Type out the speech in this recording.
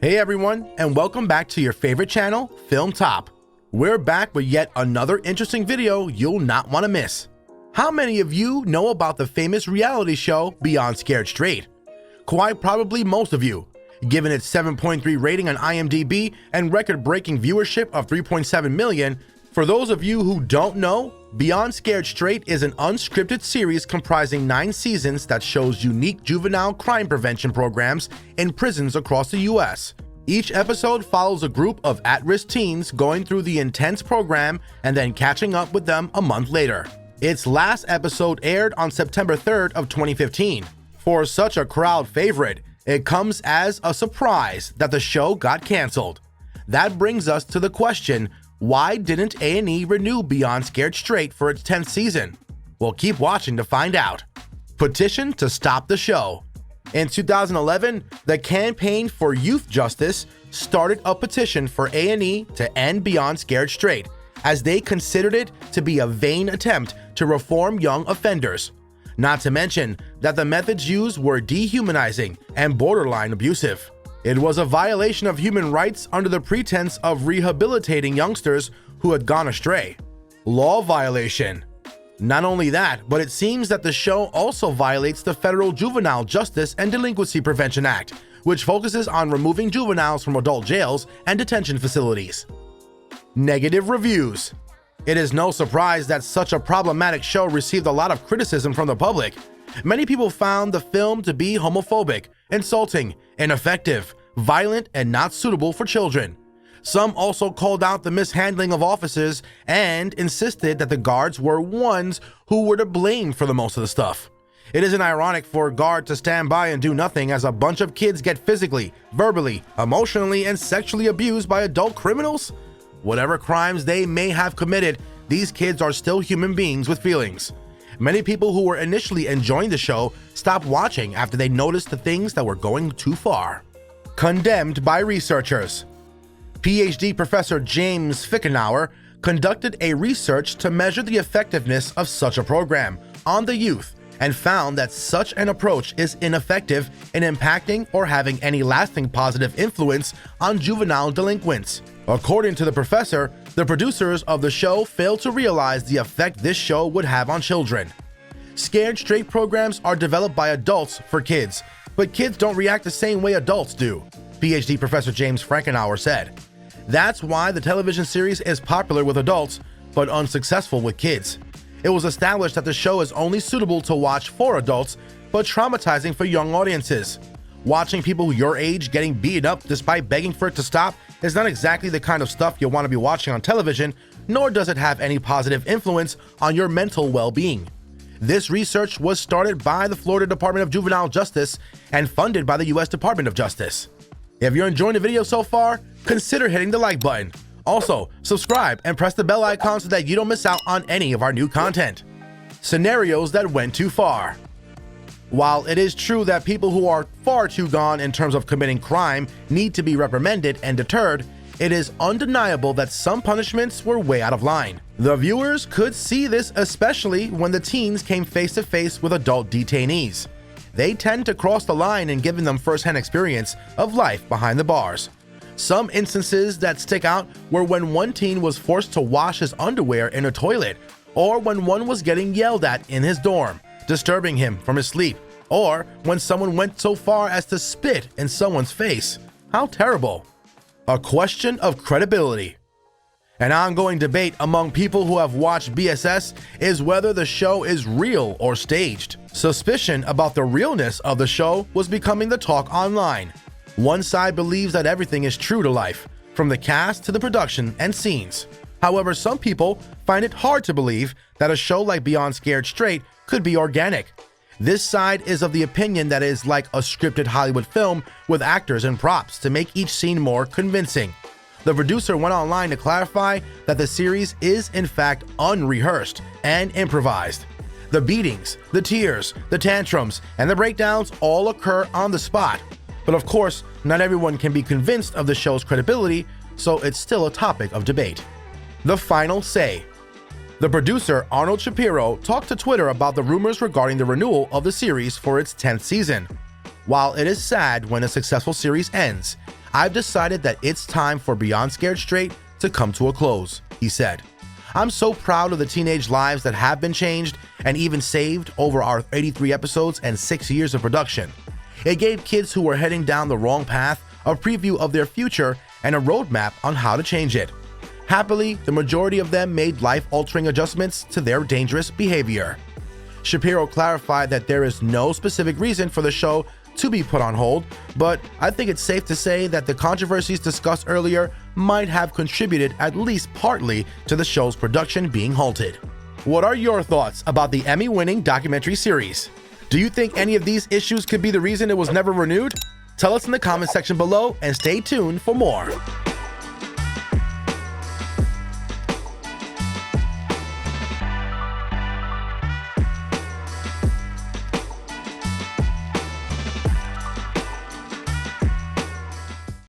Hey everyone, and welcome back to your favorite channel, Film Top. We're back with yet another interesting video you'll not want to miss. How many of you know about the famous reality show Beyond Scared Straight? Quite probably most of you, given its 7.3 rating on IMDb and record-breaking viewership of 3.7 million. For those of you who don't know, Beyond Scared Straight is an unscripted series comprising 9 seasons that shows unique juvenile crime prevention programs in prisons across the US. Each episode follows a group of at-risk teens going through the intense program and then catching up with them a month later. Its last episode aired on September 3rd of 2015. For such a crowd favorite, it comes as a surprise that the show got canceled. That brings us to the question, why didn't A&E renew Beyond Scared Straight for its 10th season? We'll keep watching to find out. Petition to stop the show. In 2011, the Campaign for Youth Justice started a petition for A&E to end Beyond Scared Straight, as they considered it to be a vain attempt to reform young offenders. Not to mention that the methods used were dehumanizing and borderline abusive. It was a violation of human rights under the pretense of rehabilitating youngsters who had gone astray. Law violation. Not only that, but it seems that the show also violates the Federal Juvenile Justice and Delinquency Prevention Act, which focuses on removing juveniles from adult jails and detention facilities. Negative reviews. It is no surprise that such a problematic show received a lot of criticism from the public. Many people found the film to be homophobic, insulting, ineffective, violent, and not suitable for children. Some also called out the mishandling of officers and insisted that the guards were ones who were to blame for the most of the stuff. It isn't ironic for a guard to stand by and do nothing as a bunch of kids get physically, verbally, emotionally, and sexually abused by adult criminals? Whatever crimes they may have committed, these kids are still human beings with feelings. Many people who were initially enjoying the show stopped watching after they noticed the things that were going too far. Condemned by researchers. PhD Professor James Fickenauer conducted a research to measure the effectiveness of such a program on the youth and found that such an approach is ineffective in impacting or having any lasting positive influence on juvenile delinquents. According to the professor, the producers of the show failed to realize the effect this show would have on children. Scared Straight programs are developed by adults for kids, but kids don't react the same way adults do, PhD Professor James Frankenauer said. That's why the television series is popular with adults, but unsuccessful with kids. It was established that the show is only suitable to watch for adults, but traumatizing for young audiences. Watching people your age getting beaten up despite begging for it to stop is not exactly the kind of stuff you'll want to be watching on television, nor does it have any positive influence on your mental well-being. This research was started by the Florida Department of Juvenile Justice and funded by the US Department of Justice. If you're enjoying the video so far, consider hitting the like button. Also, subscribe and press the bell icon so that you don't miss out on any of our new content. Scenarios that went too far. While it is true that people who are far too gone in terms of committing crime need to be reprimanded and deterred, it is undeniable that some punishments were way out of line. The viewers could see this especially when the teens came face to face with adult detainees. They tend to cross the line in giving them first-hand experience of life behind the bars. Some instances that stick out were when one teen was forced to wash his underwear in a toilet, or when one was getting yelled at in his dorm, disturbing him from his sleep, or when someone went so far as to spit in someone's face. How terrible. A question of credibility. An ongoing debate among people who have watched BSS is whether the show is real or staged. Suspicion about the realness of the show was becoming the talk online. One side believes that everything is true to life, from the cast to the production and scenes. However, some people find it hard to believe that a show like Beyond Scared Straight could be organic. This side is of the opinion that it is like a scripted Hollywood film with actors and props to make each scene more convincing. The producer went online to clarify that the series is in fact unrehearsed and improvised. The beatings, the tears, the tantrums, and the breakdowns all occur on the spot. But of course, not everyone can be convinced of the show's credibility, so it's still a topic of debate. The final say. The producer, Arnold Shapiro, talked to Twitter about the rumors regarding the renewal of the series for its 10th season. While it is sad when a successful series ends, "I've decided that it's time for Beyond Scared Straight to come to a close," he said. "I'm so proud of the teenage lives that have been changed and even saved over our 83 episodes and 6 years of production. It gave kids who were heading down the wrong path a preview of their future and a roadmap on how to change it. Happily, the majority of them made life-altering adjustments to their dangerous behavior." Shapiro clarified that there is no specific reason for the show to be put on hold, but I think it's safe to say that the controversies discussed earlier might have contributed at least partly to the show's production being halted. What are your thoughts about the Emmy-winning documentary series? Do you think any of these issues could be the reason it was never renewed? Tell us in the comment section below and stay tuned for more.